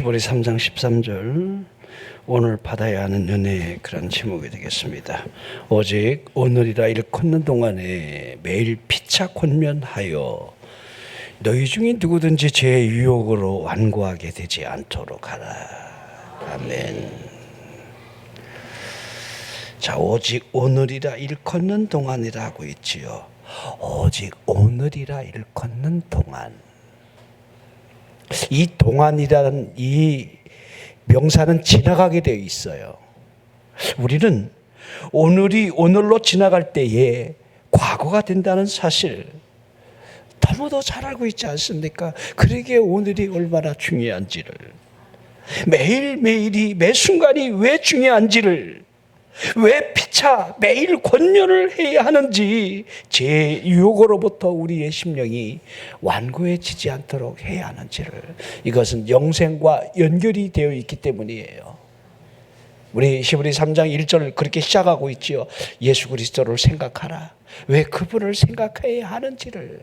히브리 3장 13절 오늘 받아야 하는 은혜의 그런 제목이 되겠습니다. 오직 오늘이라 일컫는 동안에 매일 피차 권면하여 너희 중에 누구든지 제 유혹으로 완고하게 되지 않도록 하라. 아멘. 자, 오직 오늘이라 일컫는 동안이라 하고 있지요. 오직 오늘이라 일컫는 동안. 이 동안이라는 이 명사는 지나가게 되어 있어요. 우리는 오늘이 오늘로 지나갈 때에 과거가 된다는 사실 너무도 잘 알고 있지 않습니까? 그러기에 오늘이 얼마나 중요한지를, 매일매일이 매 순간이 왜 중요한지를, 왜 피차 매일 권면을 해야 하는지, 제 유혹으로부터 우리의 심령이 완고해지지 않도록 해야 하는지를, 이것은 영생과 연결이 되어 있기 때문이에요. 우리 히브리 3장 1절 그렇게 시작하고 있지요. 예수 그리스도를 생각하라. 왜 그분을 생각해야 하는지를,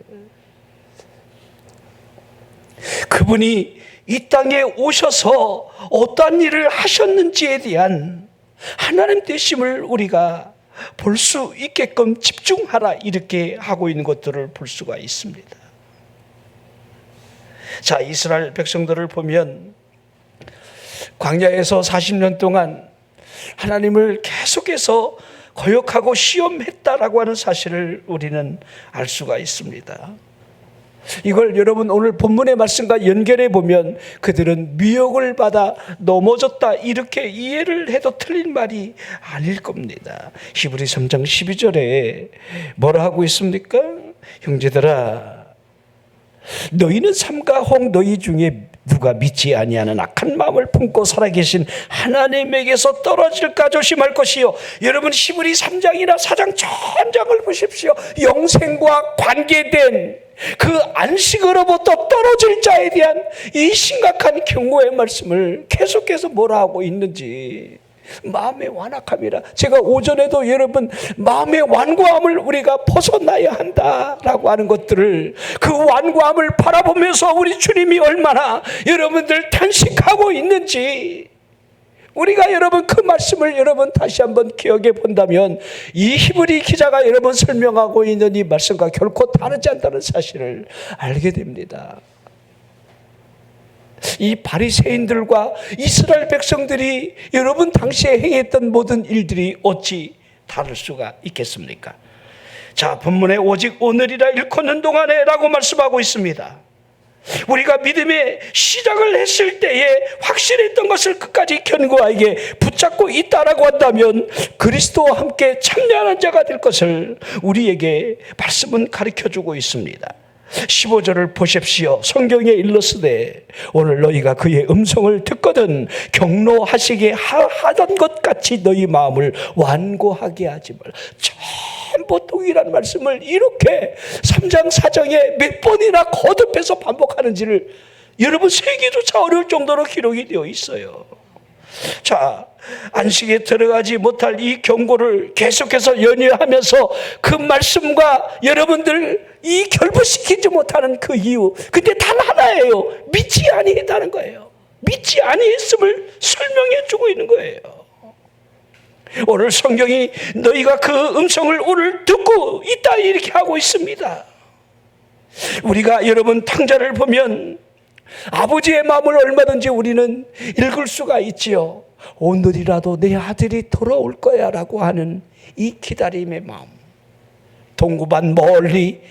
그분이 이 땅에 오셔서 어떠한 일을 하셨는지에 대한 하나님 되심을 우리가 볼 수 있게끔 집중하라, 이렇게 하고 있는 것들을 볼 수가 있습니다. 자, 이스라엘 백성들을 보면 광야에서 40년 동안 하나님을 계속해서 거역하고 시험했다라고 하는 사실을 우리는 알 수가 있습니다. 이걸 여러분 오늘 본문의 말씀과 연결해 보면 그들은 미혹을 받아 넘어졌다, 이렇게 이해를 해도 틀린 말이 아닐 겁니다. 히브리 3장 12절에 뭐라 하고 있습니까? 형제들아, 너희는 삼가 홍 너희 중에 누가 믿지 아니하는 악한 마음을 품고 살아계신 하나님에게서 떨어질까 조심할 것이요. 여러분 히브리 3장이나 4장 전장을 보십시오. 영생과 관계된 그 안식으로부터 떨어질 자에 대한 이 심각한 경고의 말씀을 계속해서 뭐라 하고 있는지, 마음의 완악함이라. 제가 오전에도 여러분 마음의 완고함을 우리가 벗어나야 한다라고 하는 것들을, 그 완고함을 바라보면서 우리 주님이 얼마나 여러분들 탄식하고 있는지, 우리가 여러분 그 말씀을 여러분 다시 한번 기억해 본다면 이 히브리 기자가 여러분 설명하고 있는 이 말씀과 결코 다르지 않다는 사실을 알게 됩니다. 이 바리새인들과 이스라엘 백성들이 여러분 당시에 행했던 모든 일들이 어찌 다를 수가 있겠습니까? 자, 본문에 오직 오늘이라 일컫는 동안에 라고 말씀하고 있습니다. 우리가 믿음의 시작을 했을 때에 확실했던 것을 끝까지 견고하게 붙잡고 있다라고 한다면 그리스도와 함께 참여하는 자가 될 것을 우리에게 말씀은 가르쳐주고 있습니다. 15절을 보십시오. 성경에 일렀으되 오늘 너희가 그의 음성을 듣거든 경노하시게 하던 것 같이 너희 마음을 완고하게 하지 말라. 전부 동일한 말씀을 이렇게 3장 4장에 몇 번이나 거듭해서 반복하는지를 여러분 세기조차 어려울 정도로 기록이 되어 있어요. 자, 안식에 들어가지 못할 이 경고를 계속해서 연유하면서 그 말씀과 여러분들 이 결부시키지 못하는 그 이유, 근데 단 하나예요. 믿지 아니했다는 거예요. 믿지 아니했음을 설명해 주고 있는 거예요. 오늘 성경이 너희가 그 음성을 오늘 듣고 있다, 이렇게 하고 있습니다. 우리가 여러분 탕자를 보면 아버지의 마음을 얼마든지 우리는 읽을 수가 있지요. 오늘이라도 내 아들이 돌아올 거야 라고 하는 이 기다림의 마음, 동구반 멀리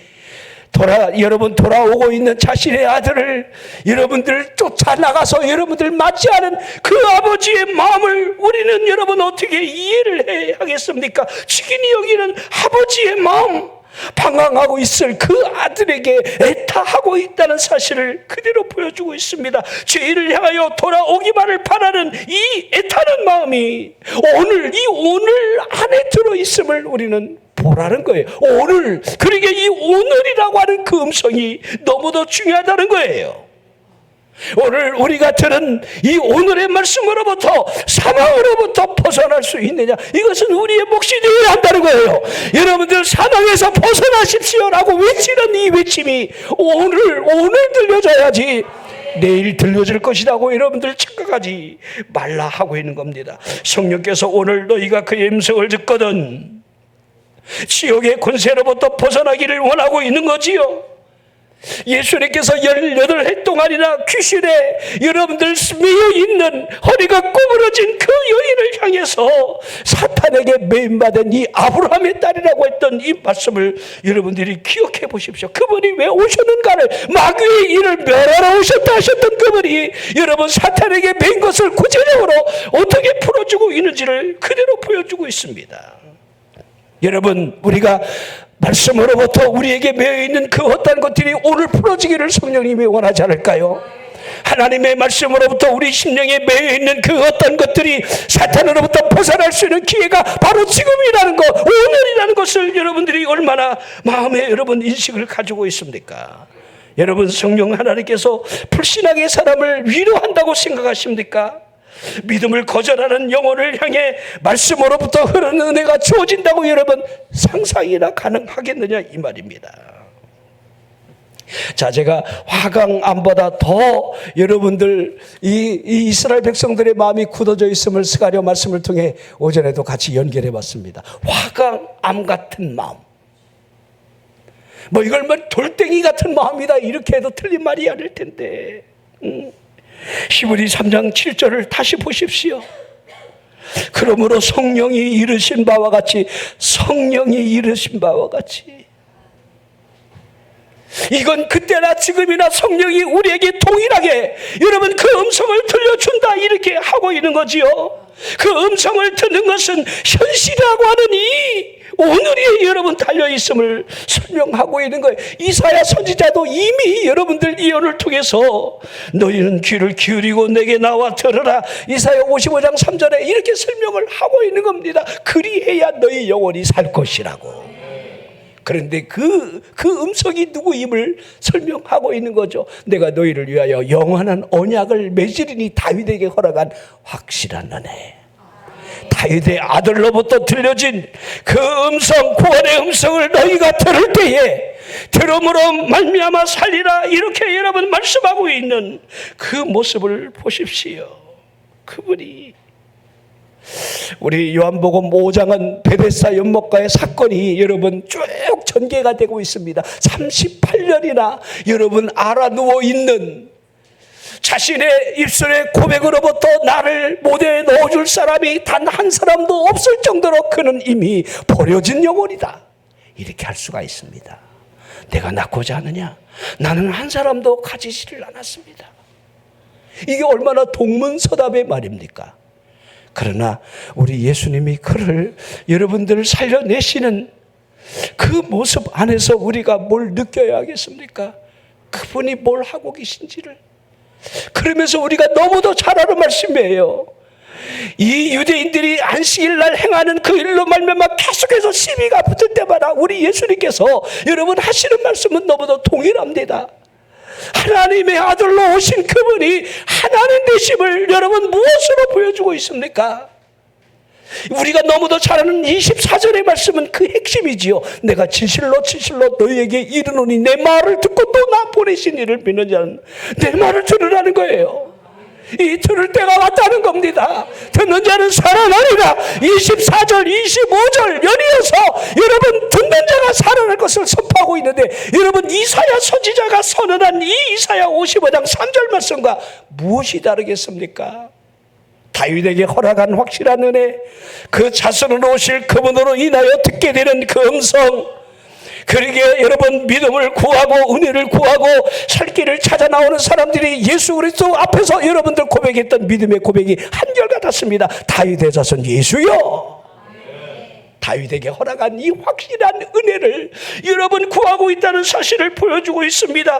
여러분 돌아오고 있는 자신의 아들을 여러분들 쫓아나가서 여러분들 맞이하는 그 아버지의 마음을 우리는 여러분 어떻게 이해를 해야 하겠습니까? 직인이 여기는 아버지의 마음, 방황하고 있을 그 아들에게 애타하고 있다는 사실을 그대로 보여주고 있습니다. 죄를 향하여 돌아오기만을 바라는 이 애타는 마음이 오늘 안에 들어있음을 우리는 보라는 거예요. 오늘, 그러게 이 오늘이라고 하는 그 음성이 너무도 중요하다는 거예요. 오늘 우리가 들은 이 오늘의 말씀으로부터, 사망으로부터 벗어날 수 있느냐, 이것은 우리의 몫이 되어야 한다는 거예요. 여러분들 사망에서 벗어나십시오라고 외치는 이 외침이 오늘 들려져야지 내일 들려줄 것이라고 여러분들 착각하지 말라 하고 있는 겁니다. 성령께서 오늘 너희가 그의 음성을 듣거든 지옥의 권세로부터 벗어나기를 원하고 있는 거지요. 예수님께서 18해 동안이나 귀신에 여러분들 매여 있는 허리가 구부러진 그 여인을 향해서 사탄에게 매임받은 이 아브라함의 딸이라고 했던 이 말씀을 여러분들이 기억해 보십시오. 그분이 왜 오셨는가를, 마귀의 일을 멸하러 오셨다 하셨던 그분이 여러분 사탄에게 매인 것을 구체적으로 어떻게 풀어주고 있는지를 그대로 보여주고 있습니다. 여러분, 우리가 말씀으로부터 우리에게 매여있는 그 어떤 것들이 오늘 풀어지기를 성령님이 원하지 않을까요? 하나님의 말씀으로부터 우리 심령에 매여있는 그 어떤 것들이 사탄으로부터 벗어날 수 있는 기회가 바로 지금이라는 것, 오늘이라는 것을 여러분들이 얼마나 마음에 여러분 인식을 가지고 있습니까? 여러분, 성령 하나님께서 불신하게 사람을 위로한다고 생각하십니까? 믿음을 거절하는 영혼을 향해 말씀으로부터 흐르는 은혜가 주어진다고 여러분 상상이나 가능하겠느냐 이 말입니다. 자, 제가 화강암보다 더 여러분들 이 이스라엘 백성들의 마음이 굳어져 있음을 스가랴 말씀을 통해 오전에도 같이 연결해 봤습니다. 화강암 같은 마음, 뭐 이걸 뭐 돌덩이 같은 마음이다 이렇게 해도 틀린 말이 아닐 텐데 히브리 3장 7절을 다시 보십시오. 그러므로 성령이 이르신 바와 같이, 성령이 이르신 바와 같이, 이건 그때나 지금이나 성령이 우리에게 동일하게 여러분 그 음성을 들려준다 이렇게 하고 있는 거지요. 그 음성을 듣는 것은 현실이라고 하는 이 오늘이 여러분 달려있음을 설명하고 있는 거예요. 이사야 선지자도 이미 여러분들 예언을 통해서 너희는 귀를 기울이고 내게 나와 들으라, 이사야 55장 3절에 이렇게 설명을 하고 있는 겁니다. 그리해야 너희 영혼이 살 것이라고. 그런데 그 음성이 누구임을 설명하고 있는 거죠. 내가 너희를 위하여 영원한 언약을 맺으리니 다윗에게 허락한 확실한 은혜. 다윗의 아들로부터 들려진 그 음성, 구원의 음성을 너희가 들을 때에 들음으로 말미암아 살리라 이렇게 여러분 말씀하고 있는 그 모습을 보십시오. 그분이 우리 요한복음 5장은 베데스다 연못가의 사건이 여러분 쭉 전개가 되고 있습니다. 38년이나 여러분 알아 누워 있는, 자신의 입술의 고백으로부터 나를 모대에 넣어줄 사람이 단 한 사람도 없을 정도로 그는 이미 버려진 영혼이다 이렇게 할 수가 있습니다. 내가 낳고자 하느냐? 나는 한 사람도 가지지를 않았습니다. 이게 얼마나 동문서답의 말입니까? 그러나 우리 예수님이 그를 여러분들을 살려내시는 그 모습 안에서 우리가 뭘 느껴야 하겠습니까? 그분이 뭘 하고 계신지를. 그러면서 우리가 너무도 잘 아는 말씀이에요. 이 유대인들이 안식일 날 행하는 그 일로 말미암아 계속해서 시비가 붙을 때마다 우리 예수님께서 여러분 하시는 말씀은 너무도 동일합니다. 하나님의 아들로 오신 그분이 하나님 되심을 여러분 무엇으로 보여주고 있습니까? 우리가 너무도 잘 아는 24절의 말씀은 그 핵심이지요. 내가 진실로 너희에게 이르노니 내 말을 듣고 또 나 보내신 이를 믿는 자는 내 말을 들으라는 거예요. 이 들을 때가 왔다는 겁니다. 듣는 자는 살아나리라. 24절 25절 연이어서 여러분 듣는 자가 살아날 것을 선포하고 있는데, 여러분 이사야 선지자가 선언한 이 이사야 55장 3절 말씀과 무엇이 다르겠습니까? 다윗에게 허락한 확실한 은혜, 그 자손으로 오실 그분으로 인하여 듣게 되는 그 음성, 그러게 여러분 믿음을 구하고 은혜를 구하고 살 길을 찾아 나오는 사람들이 예수 그리스도 앞에서 여러분들 고백했던 믿음의 고백이 한결같았습니다. 다윗의 자손 예수여, 다윗에게 허락한 이 확실한 은혜를 여러분 구하고 있다는 사실을 보여주고 있습니다.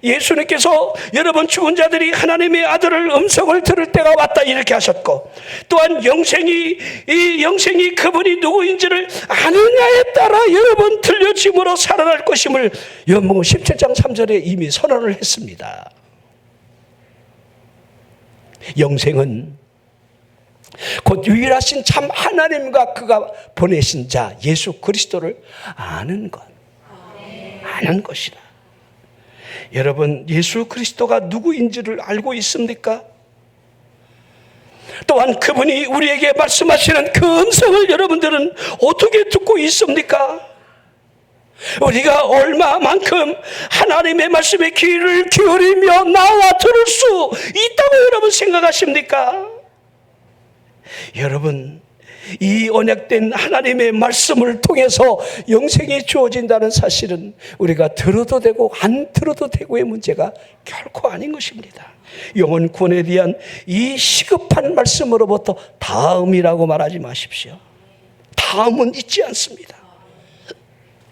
예수님께서 여러분 죽은 자들이 하나님의 아들을 음성을 들을 때가 왔다 이렇게 하셨고, 또한 이 영생이 그분이 누구인지를 아느냐에 따라 여러분 들려짐으로 살아날 것임을 요한복음 17장 3절에 이미 선언을 했습니다. 영생은 곧 유일하신 참 하나님과 그가 보내신 자 예수 그리스도를 아는 것, 아는 것이다. 여러분, 예수 그리스도가 누구인지를 알고 있습니까? 또한 그분이 우리에게 말씀하시는 그 음성을 여러분들은 어떻게 듣고 있습니까? 우리가 얼마만큼 하나님의 말씀에 귀를 기울이며 나와 들을 수 있다고 여러분 생각하십니까? 여러분, 이 언약된 하나님의 말씀을 통해서 영생이 주어진다는 사실은 우리가 들어도 되고 안 들어도 되고의 문제가 결코 아닌 것입니다. 영혼 구원에 대한 이 시급한 말씀으로부터 다음이라고 말하지 마십시오. 다음은 있지 않습니다.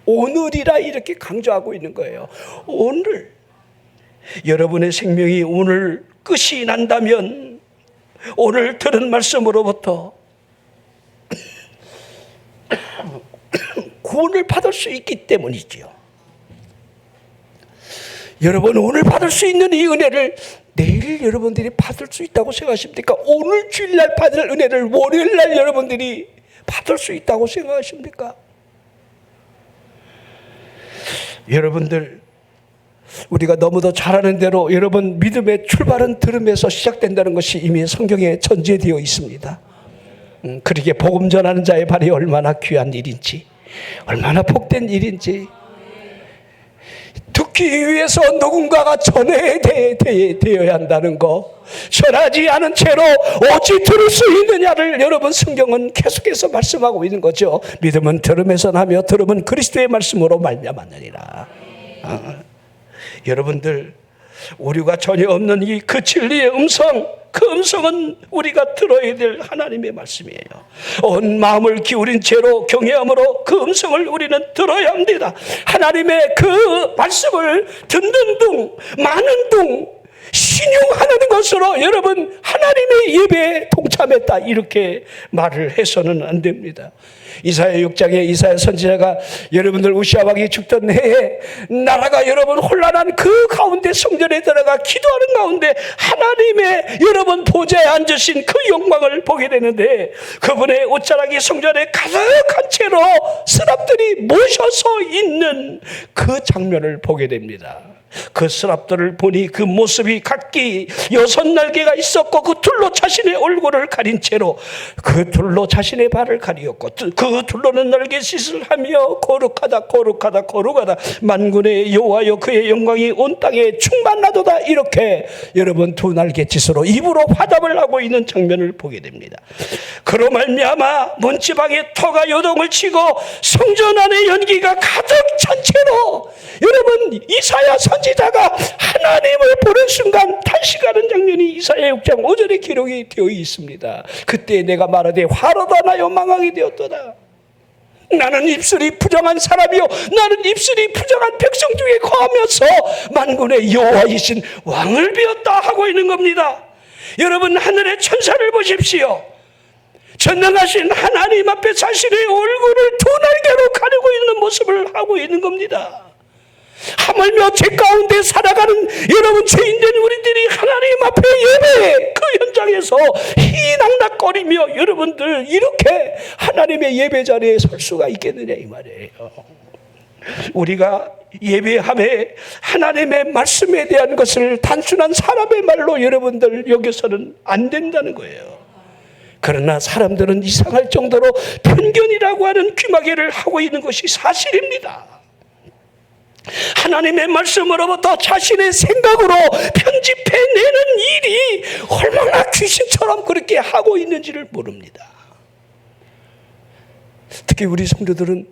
오늘이라 이렇게 강조하고 있는 거예요. 오늘, 여러분의 생명이 오늘 끝이 난다면 오늘 들은 말씀으로부터 구원을 받을 수 있기 때문이지요. 여러분, 오늘 받을 수 있는 이 은혜를 내일 여러분들이 받을 수 있다고 생각하십니까? 오늘 주일날 받을 은혜를 월요일날 여러분들이 받을 수 있다고 생각하십니까? 여러분들, 우리가 너무도 잘 아는 대로 여러분, 믿음의 출발은 들음에서 시작된다는 것이 이미 성경에 전제되어 있습니다. 그러기에 복음 전하는 자의 발이 얼마나 귀한 일인지, 얼마나 복된 일인지, 듣기 위해서 누군가가 전해되어야 한다는 거, 전하지 않은 채로 어찌 들을 수 있느냐를 여러분 성경은 계속해서 말씀하고 있는 거죠. 믿음은 들음에서 나며 들음은 그리스도의 말씀으로 말미암았느니라. 여러분들, 오류가 전혀 없는 이 그 진리의 음성, 그 음성은 우리가 들어야 될 하나님의 말씀이에요. 온 마음을 기울인 채로 경외함으로 그 음성을 우리는 들어야 합니다. 하나님의 그 말씀을 듣는 둥, 많은 둥 신용하는 것으로 여러분 하나님의 예배에 동참했다, 이렇게 말을 해서는 안 됩니다. 이사야 6장에 이사야 선지자가 여러분들 우시아 왕이 죽던 해에 나라가 여러분 혼란한 그 가운데 성전에 들어가 기도하는 가운데 하나님의 여러분 보좌에 앉으신 그 영광을 보게 되는데, 그분의 옷자락이 성전에 가득한 채로 스랍들이 모셔서 있는 그 장면을 보게 됩니다. 그 스랍들을 보니 그 모습이 각기 6날개가 있었고 그 둘로 자신의 얼굴을 가린 채로 그 둘로 자신의 발을 가리었고 그 둘로는 날갯짓을 하며 거룩하다 거룩하다 거룩하다 만군의 여호와여 그의 영광이 온 땅에 충만하도다, 이렇게 여러분 두 날갯짓으로 입으로 화답을 하고 있는 장면을 보게 됩니다. 그로 말미암아 문지방에 터가 요동을 치고 성전 안에 연기가 가득 찬 채로 여러분 이사야 선지자가 하나님을 보는 순간 탄식하는 장면이 이사야 6장 5절에 기록이 되어 있습니다. 그때 내가 말하되 화로다 나여 망하게 되었도다. 나는 입술이 부정한 사람이요 나는 입술이 부정한 백성 중에 거하면서 만군의 여호와이신 왕을 비웠다 하고 있는 겁니다. 여러분, 하늘의 천사를 보십시오. 전능하신 하나님 앞에 자신의 얼굴을 두 날개로 가리고 있는 모습을 하고 있는 겁니다. 하물며 죄 가운데 살아가는 여러분 죄인된 우리들이 하나님 앞에 예배 그 현장에서 희낙낙거리며 여러분들 이렇게 하나님의 예배 자리에 설 수가 있겠느냐, 이 말이에요. 우리가 예배함에 하나님의 말씀에 대한 것을 단순한 사람의 말로 여러분들 여겨서는 안 된다는 거예요. 그러나 사람들은 이상할 정도로 편견이라고 하는 귀마개를 하고 있는 것이 사실입니다. 하나님의 말씀으로부터 자신의 생각으로 편집해내는 일이 얼마나 귀신처럼 그렇게 하고 있는지를 모릅니다. 특히 우리 성도들은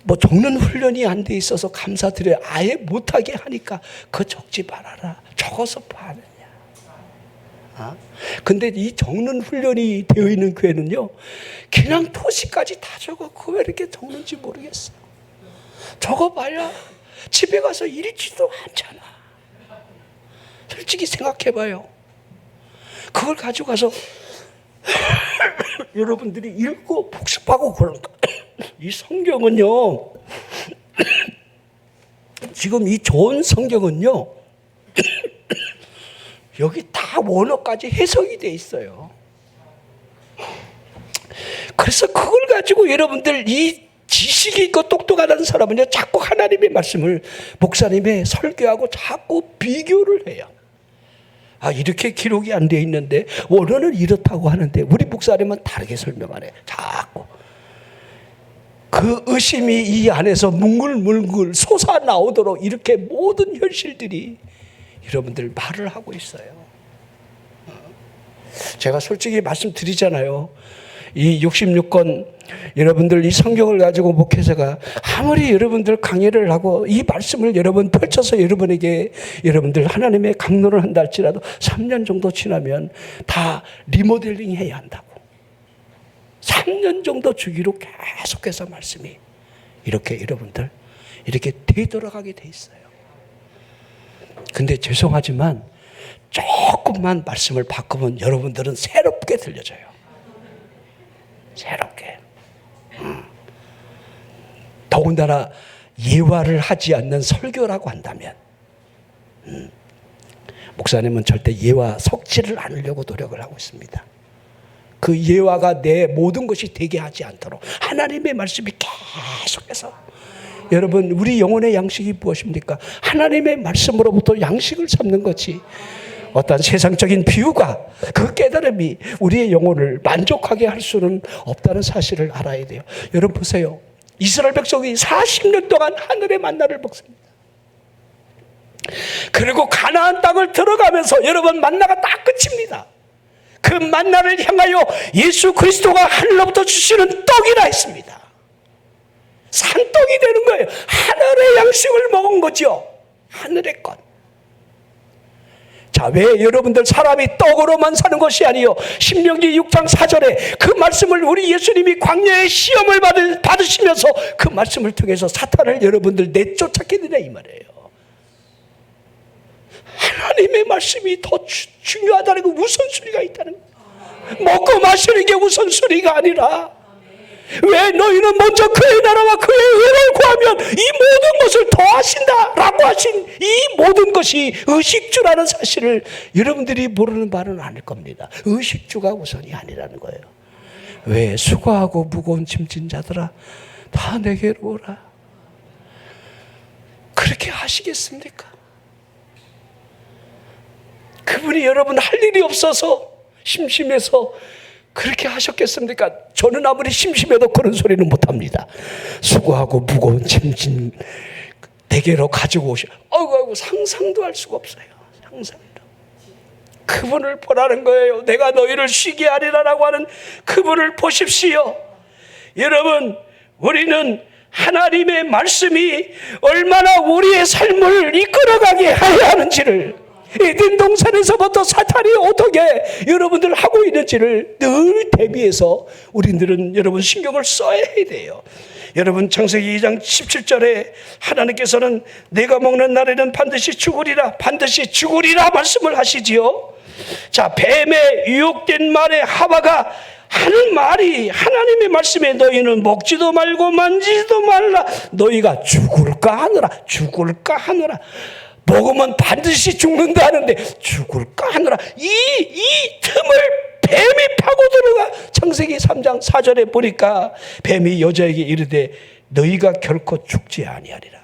뭐 적는 훈련이 안 돼 있어서 감사드려요. 아예 못하게 하니까 그거 적지 말아라. 적어서 봐느냐. 근데 이 적는 훈련이 되어 있는 교회는요, 그냥 토시까지 다 적어. 그거 왜 이렇게 적는지 모르겠어요. 적어봐야 집에 가서 읽지도 않잖아. 솔직히 생각해봐요. 그걸 가지고 가서 여러분들이 읽고 복습하고 그러니까 이 성경은요, 지금 이 좋은 성경은요 여기 다 원어까지 해석이 돼 있어요. 그래서 그걸 가지고 여러분들 이 지식이 있고 똑똑하다는 사람은요, 자꾸 하나님의 말씀을 목사님의 설교하고 자꾸 비교를 해요. 아, 이렇게 기록이 안 돼 있는데 원어는 이렇다고 하는데 우리 목사님은 다르게 설명하네. 자꾸 그 의심이 이 안에서 뭉글뭉글 솟아나오도록 이렇게 모든 현실들이 여러분들 말을 하고 있어요. 제가 솔직히 말씀드리잖아요. 이 66권 여러분들 이 성경을 가지고 목회자가 아무리 여러분들 강의를 하고 이 말씀을 여러분 펼쳐서 여러분에게 여러분들 하나님의 강론을 한다 할지라도 3년 정도 지나면 다 리모델링 해야 한다고. 3년 정도 주기로 계속해서 말씀이 이렇게 여러분들 이렇게 되돌아가게 돼 있어요. 근데 죄송하지만 조금만 말씀을 바꾸면 여러분들은 새롭게 들려져요. 새롭게. 더군다나 예화를 하지 않는 설교라고 한다면 목사님은 절대 예화 섞지를 않으려고 노력을 하고 있습니다. 그 예화가 내 모든 것이 되게 하지 않도록 하나님의 말씀이 계속해서 여러분 우리 영혼의 양식이 무엇입니까? 하나님의 말씀으로부터 양식을 삼는 거지 어떤 세상적인 비유가 그 깨달음이 우리의 영혼을 만족하게 할 수는 없다는 사실을 알아야 돼요. 여러분 보세요. 이스라엘 백성이 40년 동안 하늘의 만나를 먹습니다. 그리고 가나안 땅을 들어가면서 여러분 만나가 딱 끝입니다. 그 만나를 향하여 예수 그리스도가 하늘로부터 주시는 떡이라 했습니다. 산떡이 되는 거예요. 하늘의 양식을 먹은 거죠. 하늘의 것. 자, 왜 여러분들 사람이 떡으로만 사는 것이 아니요 신명기 6장 4절에 그 말씀을 우리 예수님이 광야의 시험을 받으시면서 그 말씀을 통해서 사탄을 여러분들 내쫓았게 되냐 이 말이에요. 하나님의 말씀이 더 중요하다는 거 우선순위가 있다는 거예요. 먹고 마시는 게 우선순위가 아니라 왜 너희는 먼저 그의 나라와 그의 의를 구하면 이 모든 것을 더하신다라고 하신 이 모든 것이 의식주라는 사실을 여러분들이 모르는 바는 아닐 겁니다. 의식주가 우선이 아니라는 거예요. 왜 수고하고 무거운 짐진 자들아 다 내게로 오라. 그렇게 하시겠습니까? 그분이 여러분 할 일이 없어서 심심해서 그렇게 하셨겠습니까? 저는 아무리 심심해도 그런 소리는 못합니다. 수고하고 무거운 짐진 내게로 가지고 오셔. 아이고 상상도 할 수가 없어요. 상상도. 그분을 보라는 거예요. 내가 너희를 쉬게 하리라라고 하는 그분을 보십시오. 여러분 우리는 하나님의 말씀이 얼마나 우리의 삶을 이끌어가게 해야 하는지를 에덴 동산에서부터 사탄이 어떻게 여러분들 하고 있는지를 늘 대비해서 우리들은 여러분 신경을 써야 돼요. 여러분 창세기 2장 17절에 하나님께서는 내가 먹는 날에는 반드시 죽으리라 말씀을 하시지요. 자, 뱀에 유혹된 말에 하와가 하는 말이 하나님의 말씀에 너희는 먹지도 말고 만지지도 말라. 너희가 죽을까 하느라 먹으면 반드시 죽는다 하는데 죽을까 하느라 이 틈을 뱀이 파고 들어가. 창세기 3장 4절에 보니까 뱀이 여자에게 이르되 너희가 결코 죽지 아니하리라.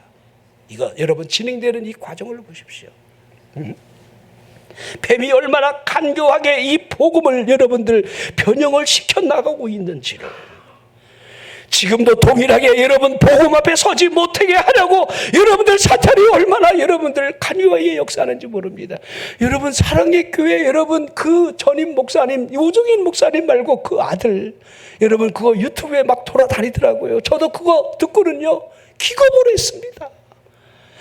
이거 여러분 진행되는 이 과정을 보십시오. 뱀이 얼마나 간교하게 이 복음을 여러분들 변형을 시켜나가고 있는지를 지금도 동일하게 여러분 복음 앞에 서지 못하게 하려고 여러분들 사탄이 얼마나 여러분들 간교하게 역사하는지 모릅니다. 여러분 사랑의 교회 여러분 그 전임 목사님 요정인 목사님 말고 그 아들 여러분 그거 유튜브에 막 돌아다니더라고요. 저도 그거 듣고는요 기겁을 했습니다.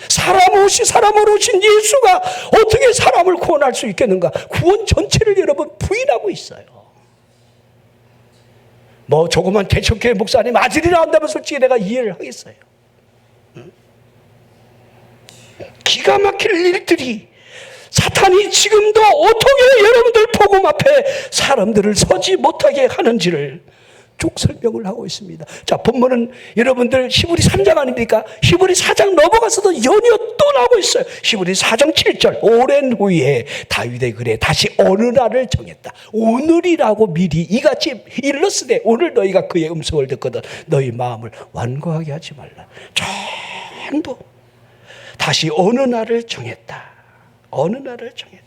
사람으로 오신 예수가 어떻게 사람을 구원할 수 있겠는가. 구원 전체를 여러분 부인하고 있어요. 뭐 조그만 개척교회 목사님 아들이 나온다면 솔직히 내가 이해를 하겠어요. 기가 막힐 일들이 사탄이 지금도 어떻게 여러분들 복음 앞에 사람들을 서지 못하게 하는지를 쭉 설명을 하고 있습니다. 자, 본문은 여러분들 히브리 3장 아닙니까? 히브리 4장 넘어가서도 연이어 또 나오고 있어요. 히브리 4장 7절 오랜 후에 다윗의 글에 다시 어느 날을 정했다. 오늘이라고 미리 이같이 일렀으되 오늘 너희가 그의 음성을 듣거든 너희 마음을 완고하게 하지 말라. 전부 다시 어느 날을 정했다. 어느 날을 정했다.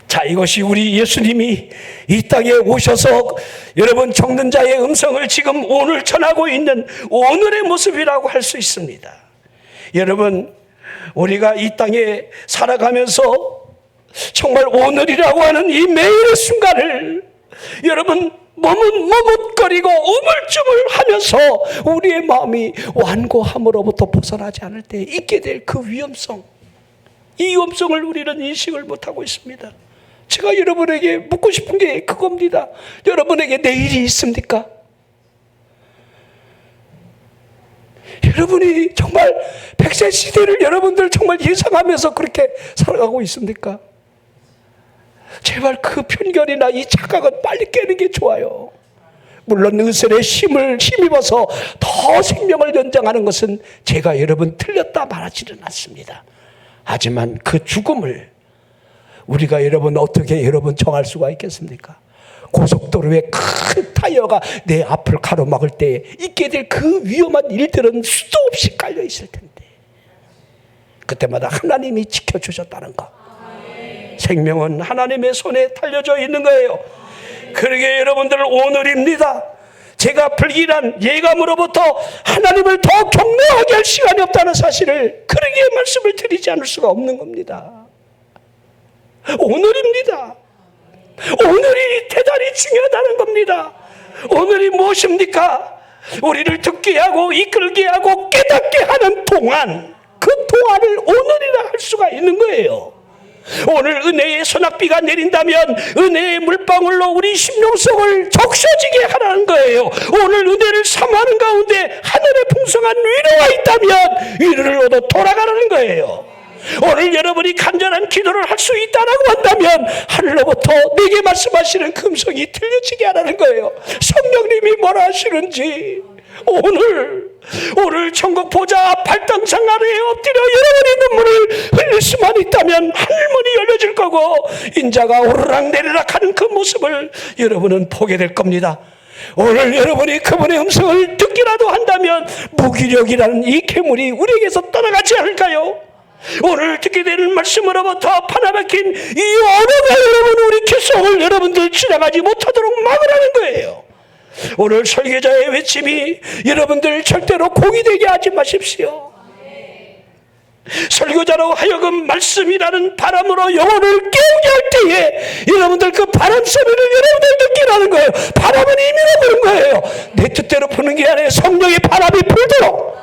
자, 이것이 우리 예수님이 이 땅에 오셔서 여러분 적는 자의 음성을 지금 오늘 전하고 있는 오늘의 모습이라고 할 수 있습니다. 여러분, 우리가 이 땅에 살아가면서 정말 오늘이라고 하는 이 매일의 순간을 여러분 머뭇거리고 우물쭈물하면서 우리의 마음이 완고함으로부터 벗어나지 않을 때 있게 될 그 위험성, 이 위험성을 우리는 인식을 못하고 있습니다. 제가 여러분에게 묻고 싶은 게 그겁니다. 여러분에게 내일이 있습니까? 여러분이 정말 100세 시대를 여러분들 정말 예상하면서 그렇게 살아가고 있습니까? 제발 그 편견이나 이 착각은 빨리 깨는 게 좋아요. 물론 의술에 힘입어서 더 생명을 연장하는 것은 제가 여러분 틀렸다 말하지는 않습니다. 하지만 그 죽음을 우리가 여러분 어떻게 여러분 정할 수가 있겠습니까? 고속도로에 큰 타이어가 내 앞을 가로막을 때 있게 될 그 위험한 일들은 수도 없이 깔려 있을 텐데 그때마다 하나님이 지켜주셨다는 것. 생명은 하나님의 손에 달려져 있는 거예요. 그러게 여러분들 오늘입니다. 제가 불길한 예감으로부터 하나님을 더 경외하게 할 시간이 없다는 사실을 그러기에 말씀을 드리지 않을 수가 없는 겁니다. 오늘입니다. 오늘이 대단히 중요하다는 겁니다. 오늘이 무엇입니까? 우리를 듣게 하고 이끌게 하고 깨닫게 하는 동안, 그 동안을 오늘이라 할 수가 있는 거예요. 오늘 은혜의 소낙비가 내린다면 은혜의 물방울로 우리 심령속을 적셔지게 하라는 거예요. 오늘 은혜를 사모하는 가운데 하늘의 풍성한 위로가 있다면 위로를 얻어 돌아가라는 거예요. 오늘 여러분이 간절한 기도를 할 수 있다라고 한다면 하늘로부터 내게 말씀하시는 금성이 들려지게 하라는 거예요. 성령님이 뭐라 하시는지 오늘 천국 보좌 발등상 아래에 엎드려 여러분의 눈물을 흘릴 수만 있다면 하늘문이 열려질 거고 인자가 오르락내리락 하는 그 모습을 여러분은 보게 될 겁니다. 오늘 여러분이 그분의 음성을 듣기라도 한다면 무기력이라는 이 괴물이 우리에게서 떠나가지 않을까요? 오늘 듣게 되는 말씀으로부터 파나박힌 이 언어가 여러분 우리 귓속을 여러분들 지나가지 못하도록 막으라는 거예요. 오늘 설교자의 외침이 여러분들 절대로 공이되게 하지 마십시오. 설교자로 하여금 말씀이라는 바람으로 영혼을 깨우게 할 때에 여러분들 그 바람 소리를 여러분들 느끼라는 거예요. 바람은 임의로 부는 거예요. 내 뜻대로 부는 게 아니라 성령의 바람이 불도록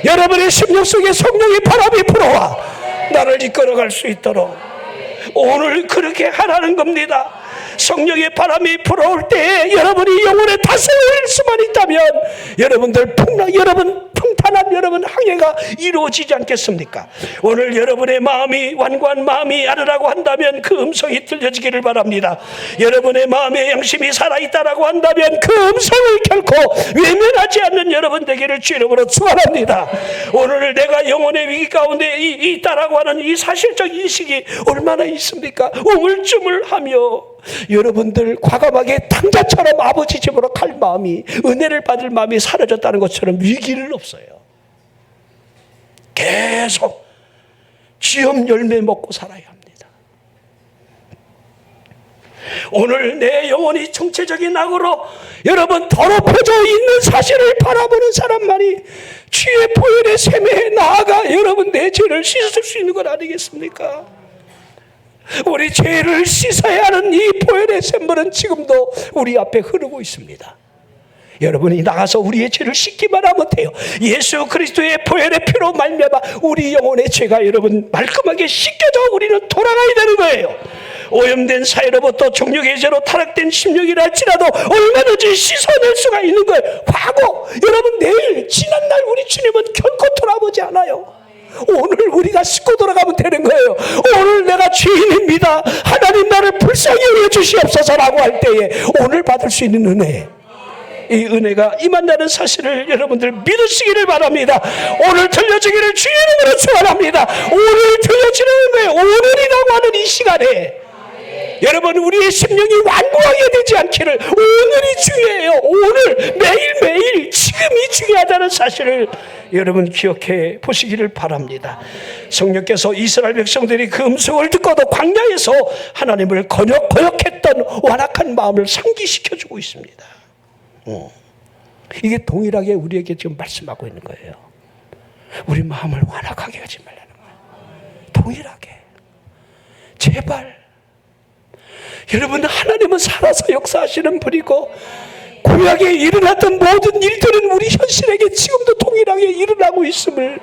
여러분의 심령 속에 성령의 바람이 불어와 나를 이끌어갈 수 있도록 오늘 그렇게 하라는 겁니다. 성령의 바람이 불어올 때에 여러분이 영혼의 다스릴 수만 있다면 여러분들 평탄한 여러분 항해가 이루어지지 않겠습니까? 오늘 여러분의 마음이 완고한 마음이 아르라고 한다면 그 음성이 들려지기를 바랍니다. 여러분의 마음의 양심이 살아있다라고 한다면 그 음성을 결코 외면하지 않는 여러분 되기를 주 이름으로 축원합니다. 오늘 내가 영혼의 위기 가운데 있다라고 하는 이 사실적 인식이 얼마나 있습니까? 우물쭈물하며 여러분들 과감하게 당자처럼 아버지 집으로 갈 마음이 은혜를 받을 마음이 사라졌다는 것처럼 위기는 없어요. 계속 지엄 열매 먹고 살아야 합니다. 오늘 내 영혼이 정체적인 악으로 여러분 더럽혀져 있는 사실을 바라보는 사람만이 주의 보혈의 샘에 나아가 여러분 내 죄를 씻을 수 있는 것 아니겠습니까? 우리 죄를 씻어야 하는 이 보혈의 샘물은 지금도 우리 앞에 흐르고 있습니다. 여러분이 나가서 우리의 죄를 씻기만 하면 돼요. 예수 그리스도의 보혈의 피로 말미암아 우리 영혼의 죄가 여러분 말끔하게 씻겨져 우리는 돌아가야 되는 거예요. 오염된 사회로부터 정욕의 죄로 타락된 심령이라 할지라도 얼마든지 씻어낼 수가 있는 거예요. 과거, 여러분 내일, 지난날 우리 주님은 결코 돌아보지 않아요. 오늘 우리가 씻고 돌아가면 되는 거예요. 오늘 내가 죄인입니다. 하나님 나를 나를 불쌍히 여겨 주시옵소서라고 할 때에 오늘 받을 수 있는 은혜, 이 은혜가 임한다는 사실을 여러분들 믿으시기를 바랍니다. 오늘 들려주기를 주의 이름으로 축원합니다. 오늘 들려지는 은혜, 오늘이라고 하는 이 시간에 여러분 우리의 심령이 완고하게 되지 않기를, 오늘이 중요해요. 오늘 매일매일 지금이 중요하다는 사실을 여러분 기억해 보시기를 바랍니다. 성령께서 이스라엘 백성들이 그 음성을 듣고도 광야에서 하나님을 거역했던 완악한 마음을 상기시켜주고 있습니다. 이게 동일하게 우리에게 지금 말씀하고 있는 거예요. 우리 마음을 완악하게 하지 말라는 거예요. 동일하게. 제발. 여러분, 하나님은 살아서 역사하시는 분이고 구약에 일어났던 모든 일들은 우리 현실에게 지금도 동일하게 일어나고 있음을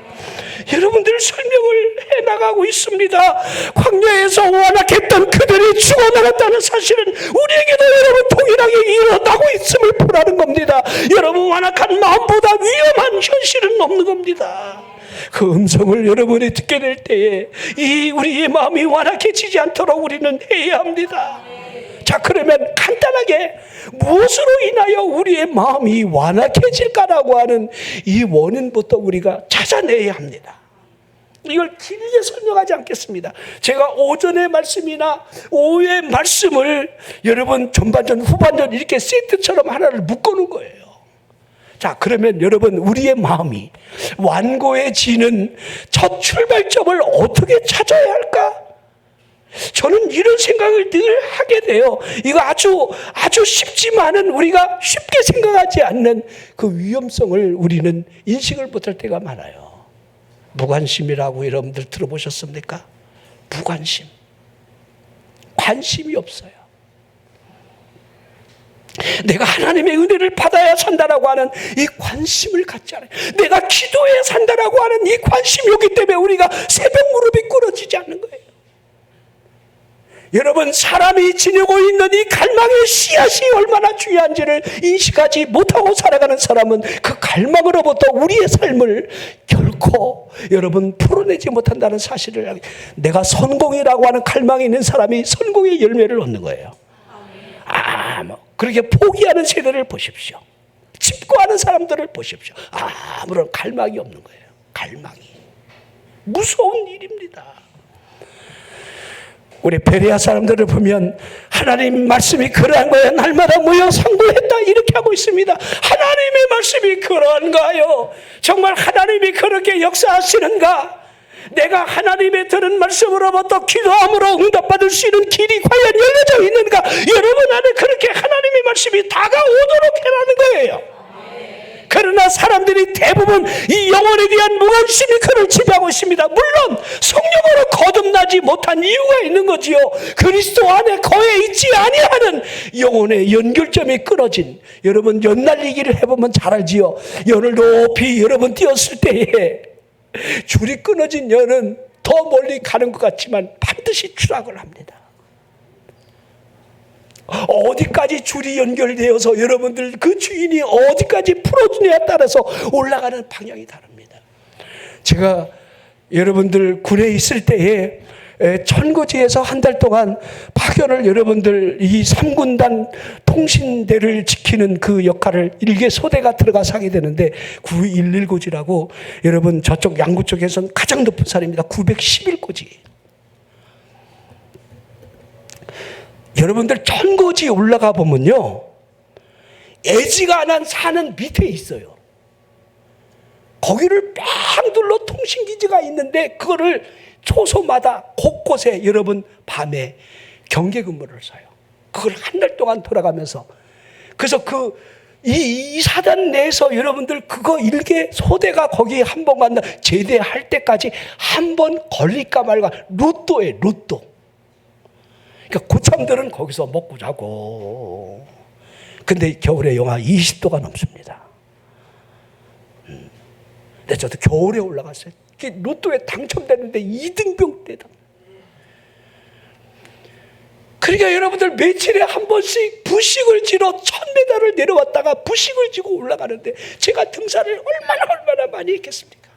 여러분들 설명을 해나가고 있습니다. 광야에서 완악했던 그들이 죽어나갔다는 사실은 우리에게도 여러분 동일하게 일어나고 있음을 보라는 겁니다. 여러분, 완악한 마음보다 위험한 현실은 없는 겁니다. 그 음성을 여러분이 듣게 될 때에 이 우리의 마음이 완악해지지 않도록 우리는 해야 합니다. 자, 그러면 간단하게 무엇으로 인하여 우리의 마음이 완악해질까라고 하는 이 원인부터 우리가 찾아내야 합니다. 이걸 길게 설명하지 않겠습니다. 제가 오전의 말씀이나 오후의 말씀을 여러분 전반전 후반전 이렇게 세트처럼 하나를 묶어놓은 거예요. 자, 그러면 여러분 우리의 마음이 완고해지는 첫 출발점을 어떻게 찾아야 할까? 저는 이런 생각을 늘 하게 돼요. 이거 아주 쉽지만은 우리가 쉽게 생각하지 않는 그 위험성을 우리는 인식을 못할 때가 많아요. 무관심이라고 여러분들 들어보셨습니까? 무관심. 관심이 없어요. 내가 하나님의 은혜를 받아야 산다라고 하는 이 관심을 갖지 않아요. 내가 기도해야 산다라고 하는 이 관심이 오기 때문에 우리가 새벽 무릎이 꿇어지지 않는 거예요. 여러분, 사람이 지니고 있는 이 갈망의 씨앗이 얼마나 중요한지를 인식하지 못하고 살아가는 사람은 그 갈망으로부터 우리의 삶을 결코 여러분 풀어내지 못한다는 사실을, 내가 성공이라고 하는 갈망이 있는 사람이 성공의 열매를 얻는 거예요. 그렇게 포기하는 세대를 보십시오. 집고하는 사람들을 보십시오. 아무런 갈망이 없는 거예요. 갈망이. 무서운 일입니다. 우리 베레아 사람들을 보면 하나님 말씀이 그러한 거야, 날마다 모여 상고했다, 이렇게 하고 있습니다. 하나님의 말씀이 그러한가요? 정말 하나님이 그렇게 역사하시는가? 내가 하나님의 들은 말씀으로부터 기도함으로 응답받을 수 있는 길이 과연 열려져 있는가? 여러분 안에 그렇게 하나님의 말씀이 다가오도록 해라는 거예요. 그러나 사람들이 대부분 이 영혼에 대한 무관심이 그를 지배하고 있습니다. 물론 성령으로 거듭나지 못한 이유가 있는 거지요. 그리스도 안에 거해 있지 아니하는 영혼의 연결점이 끊어진, 여러분 연날리기를 해보면 잘 알지요. 연을 높이 여러분 띄었을 때에 줄이 끊어진 연은 더 멀리 가는 것 같지만 반드시 추락을 합니다. 어디까지 줄이 연결되어서 여러분들 그 주인이 어디까지 풀어주냐에 따라서 올라가는 방향이 다릅니다. 제가 여러분들 군에 있을 때에 천거지에서 한 달 동안 파견을, 여러분들 이 3군단 통신대를 지키는 그 역할을 일개 소대가 들어가서 하게 되는데 911고지라고, 여러분 저쪽 양구 쪽에서는 가장 높은 산입니다. 911고지. 여러분들 천거지 올라가 보면요, 애지가 난 산은 밑에 있어요. 거기를 빵 둘러 통신기지가 있는데 그거를 초소마다 곳곳에 여러분 밤에 경계 근무를 써요. 그걸 한 달 동안 돌아가면서, 그래서 이 사단 내에서 여러분들 그거 일개 소대가 거기 한 번 간다, 제대할 때까지 한 번 걸릴까 말까, 로또예요, 로또. 그러니까 고참들은 거기서 먹고 자고. 근데 겨울에 영하 20도가 넘습니다. 근데 저도 겨울에 올라갔어요. 로또에 당첨됐는데 2등병 때다. 그러니까 여러분들 며칠에 한 번씩 부식을 지러 1000m를 내려왔다가 부식을 지고 올라가는데 제가 등산을 얼마나 많이 했겠습니까?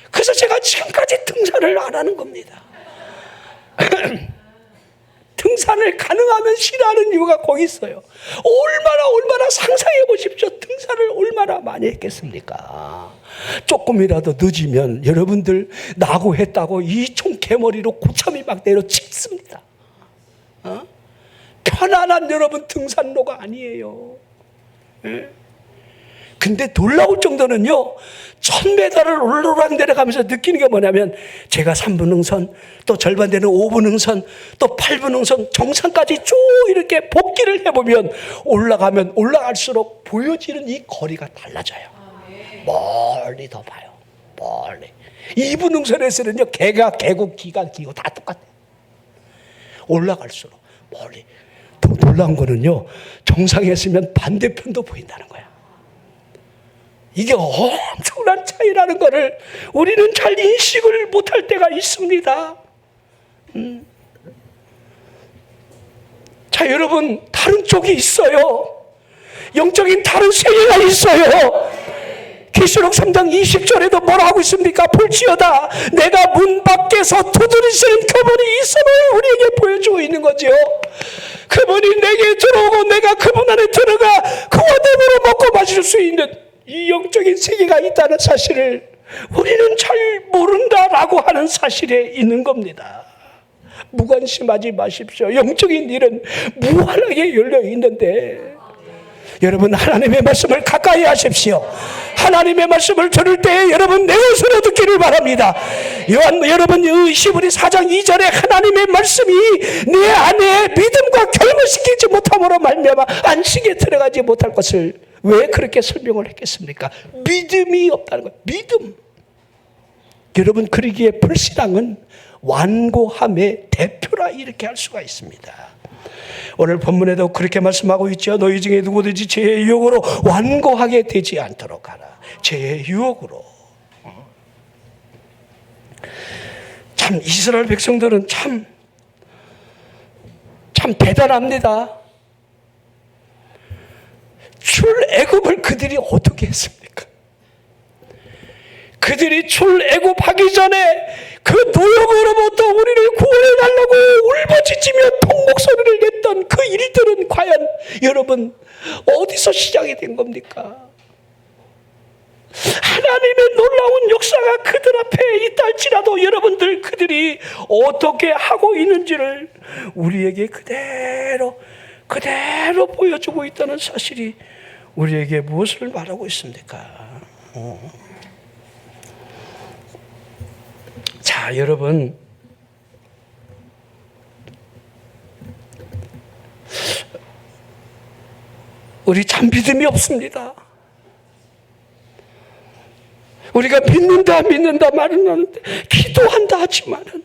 그래서 제가 지금까지 등산을 안 하는 겁니다. 등산을 가능하면 싫어하는 이유가 거기 있어요. 얼마나 상상해 보십시오. 등산을 얼마나 많이 했겠습니까? 조금이라도 늦으면 여러분들 낙오했다고 이 총개머리로 고참이 막 내려 찍습니다. 편안한 여러분 등산로가 아니에요. 근데 놀라울 정도는요, 1000m를 올라락 내려가면서 느끼는 게 뭐냐면, 제가 3분 능선, 또 절반 되는 5분 능선, 또 8분 능선, 정상까지 쭉 이렇게 복기를 해보면 올라가면 올라갈수록 보여지는 이 거리가 달라져요. 멀리 더 봐요. 멀리. 2분 능선에서는요, 개가 개고 기가 기고 다 똑같아요. 올라갈수록 멀리. 더 놀라운 거는요, 정상에 있으면 반대편도 보인다는 거야. 이게 엄청난 차이라는 것을 우리는 잘 인식을 못할 때가 있습니다. 자, 여러분, 다른 쪽이 있어요. 영적인 다른 세계가 있어요. 계시록 3장 20절에도 뭐라 하고 있습니까? 볼지어다 내가 문 밖에서 두드리시는 그분이 있음을 우리에게 보여주고 있는 거죠. 그분이 내게 들어오고 내가 그분 안에 들어가 그와 됨으로 먹고 마실 수 있는 이 영적인 세계가 있다는 사실을 우리는 잘 모른다라고 하는 사실에 있는 겁니다. 무관심하지 마십시오. 영적인 일은 무한하게 열려 있는데, 여러분 하나님의 말씀을 가까이 하십시오. 하나님의 말씀을 들을 때 여러분 내 것으로 듣기를 바랍니다. 여러분 시브리 4장 2절에 하나님의 말씀이 내 안에 믿음과 결부시키지 못함으로 말미암아 안식에 들어가지 못할 것을 왜 그렇게 설명을 했겠습니까? 믿음이 없다는 거예요. 믿음. 여러분, 그러기에 불신앙은 완고함의 대표라 이렇게 할 수가 있습니다. 오늘 본문에도 그렇게 말씀하고 있죠. 너희 중에 누구든지 죄의 유혹으로 완고하게 되지 않도록 하라. 죄의 유혹으로. 참 이스라엘 백성들은 참 대단합니다. 출애굽을 그들이 어떻게 했습니까? 그들이 출애굽하기 전에 그 노역으로부터 우리를 구원해달라고 울부짖으며 통곡소리를 냈던 그 일들은 과연 여러분 어디서 시작이 된 겁니까? 하나님의 놀라운 역사가 그들 앞에 있다 할지라도 여러분들 그들이 어떻게 하고 있는지를 우리에게 그대로 보여주고 있다는 사실이 우리에게 무엇을 말하고 있습니까? 자, 여러분, 우리 참 믿음이 없습니다. 우리가 믿는다 말은 하는데, 기도한다 하지만은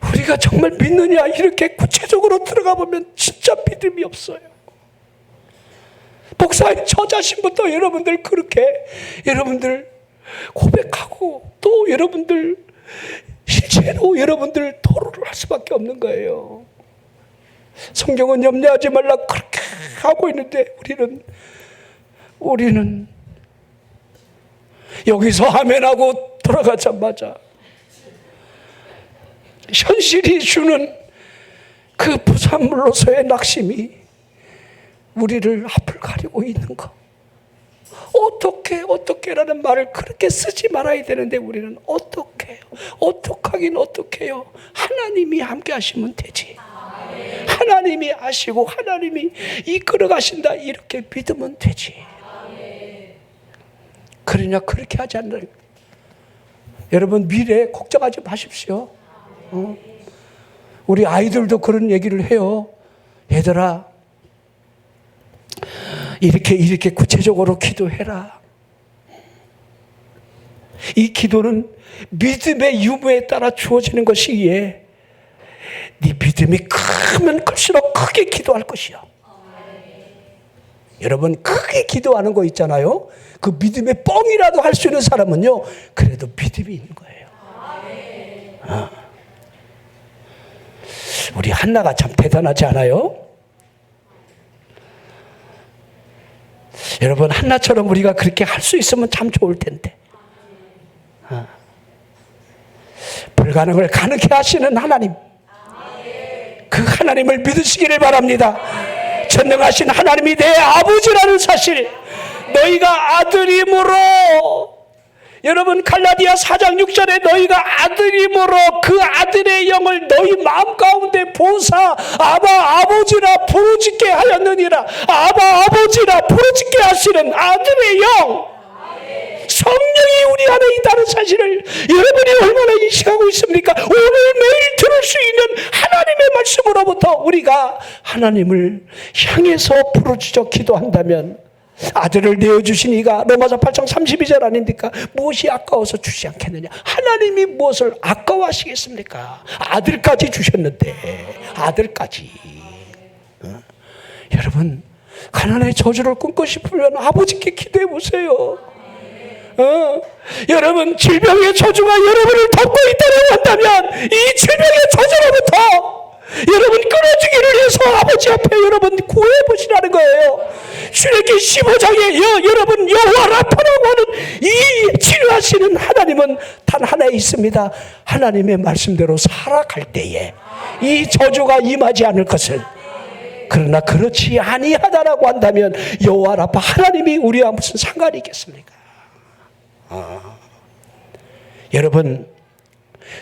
우리가 정말 믿느냐 이렇게 구체적으로 들어가 보면 진짜 믿음이 없어요. 목사님, 저 자신부터 여러분들 그렇게 여러분들 고백하고 또 여러분들 실제로 여러분들 토론을 할 수밖에 없는 거예요. 성경은 염려하지 말라 그렇게 하고 있는데 우리는 여기서 아멘하고 돌아가자마자 현실이 주는 그 부산물로서의 낙심이 우리를 앞을 가리고 있는 거. 어떻게라는 말을 그렇게 쓰지 말아야 되는데 우리는 어떡하긴 어떡해요. 하나님이 함께 하시면 되지. 하나님이 하시고 하나님이 이끌어 가신다 이렇게 믿으면 되지. 그러냐 그렇게 하지 않나요? 여러분 미래에 걱정하지 마십시오. 우리 아이들도 그런 얘기를 해요. 얘들아, 이렇게 구체적으로 기도해라. 이 기도는 믿음의 유무에 따라 주어지는 것이기에 네 믿음이 크면 클수록 크게 기도할 것이요. 여러분 크게 기도하는 거 있잖아요. 그 믿음의 뻥이라도 할 수 있는 사람은요, 그래도 믿음이 있는 거예요. 우리 한나가 참 대단하지 않아요? 여러분 한나처럼 우리가 그렇게 할 수 있으면 참 좋을 텐데. 불가능을 가능케 하시는 하나님, 그 하나님을 믿으시기를 바랍니다. 전능하신 하나님이 내 아버지라는 사실, 너희가 아들임으로, 여러분 갈라디아 4장 6절에 너희가 아들임으로 그 아들의 영을 너희 마음 가운데 보사 아바 아버지라 부르짖게 하였느니라. 아바 아버지라 부르짖게 하시는 아들의 영, 성령이 우리 안에 있다는 사실을 여러분이 얼마나 인식하고 있습니까? 오늘 매일 들을 수 있는 하나님의 말씀으로부터 우리가 하나님을 향해서 부르짖어 기도한다면, 아들을 내어주신 이가 로마서 8장 32절 아닙니까? 무엇이 아까워서 주지 않겠느냐? 하나님이 무엇을 아까워하시겠습니까? 아들까지 주셨는데, 아들까지. 여러분, 가난의 저주를 끊고 싶으면 아버지께 기도해 보세요. 여러분, 질병의 저주가 여러분을 덮고 있다고 한다면 이 질병의 저주로부터 여러분 끊어주기를 위해서 아버지 앞에 여러분 구해보시라는 거예요. 출애굽기 15장에 여러분 여호와 라파라고 하는 이 치료하시는 하나님은 단 하나 있습니다. 하나님의 말씀대로 살아갈 때에 이 저주가 임하지 않을 것을. 그러나 그렇지 아니하다라고 한다면 여호와 라파 하나님이 우리와 무슨 상관이 있겠습니까? 여러분,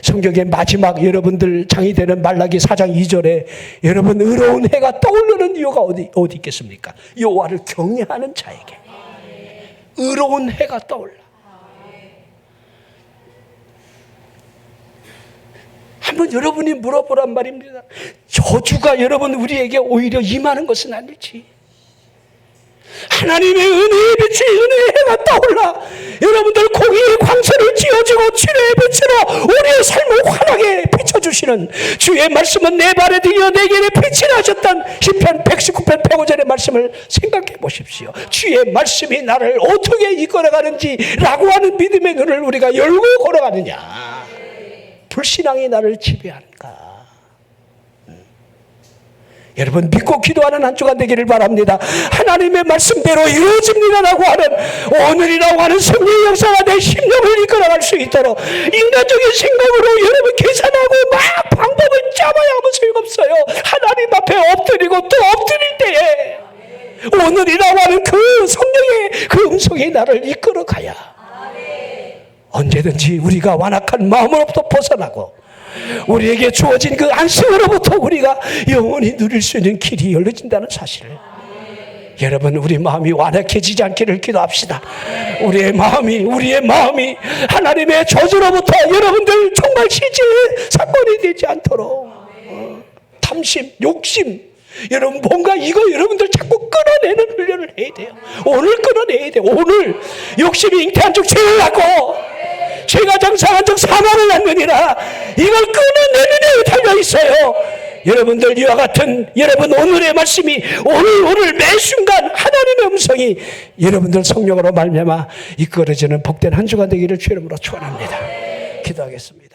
성경의 마지막 여러분들 장이 되는 말라기 4장 2절에 여러분 의로운 해가 떠오르는 이유가 어디 있겠습니까? 여호와를 경외하는 자에게 의로운 해가 떠올라. 한번 여러분이 물어보란 말입니다. 저주가 여러분 우리에게 오히려 임하는 것은 아닐지. 하나님의 은혜의 빛이 은혜의 해가 떠올라 여러분들 공의의 광선을 쥐어주고 치료의 빛으로 우리의 삶을 환하게 비춰주시는 주의 말씀은 내 발에 들여 내 길에 빛이 나셨던 시편 119편 105절의 말씀을 생각해 보십시오. 주의 말씀이 나를 어떻게 이끌어가는지 라고 하는 믿음의 눈을 우리가 열고 걸어가느냐, 불신앙이 나를 지배하는가. 여러분, 믿고 기도하는 한 주간 되기를 바랍니다. 하나님의 말씀대로 이루어집니다라고 하는 오늘이라고 하는 성령의 역사가 내 심령을 이끌어갈 수 있도록 인간적인 생각으로 여러분 계산하고 막 방법을 짜봐야 아무 소용없어요. 하나님 앞에 엎드리고 또 엎드릴 때에 오늘이라고 하는 그 성령의 그 음성이 나를 이끌어가야 언제든지 우리가 완악한 마음으로부터 벗어나고 우리에게 주어진 그 안식으로부터 우리가 영원히 누릴 수 있는 길이 열려진다는 사실을, 여러분 우리 마음이 완악해지지 않기를 기도합시다. 우리의 마음이 하나님의 저주로부터 여러분들 정말 실제 사건이 되지 않도록 탐심, 욕심, 여러분 뭔가 이거 여러분들 자꾸 끌어내는 훈련을 해야 돼요. 오늘 끌어내야 돼요. 오늘 욕심이 잉태한 적 죄를 낳고 죄가 장사한 적 사망을 낳느니라. 이걸 끊어내는 데 달려있어요. 여러분들 이와 같은 여러분 오늘의 말씀이 오늘 매 순간 하나님의 음성이 여러분들 성령으로 말미암아 이끌어지는 복된 한 주간 되기를 주의 이름으로 축원합니다. 기도하겠습니다.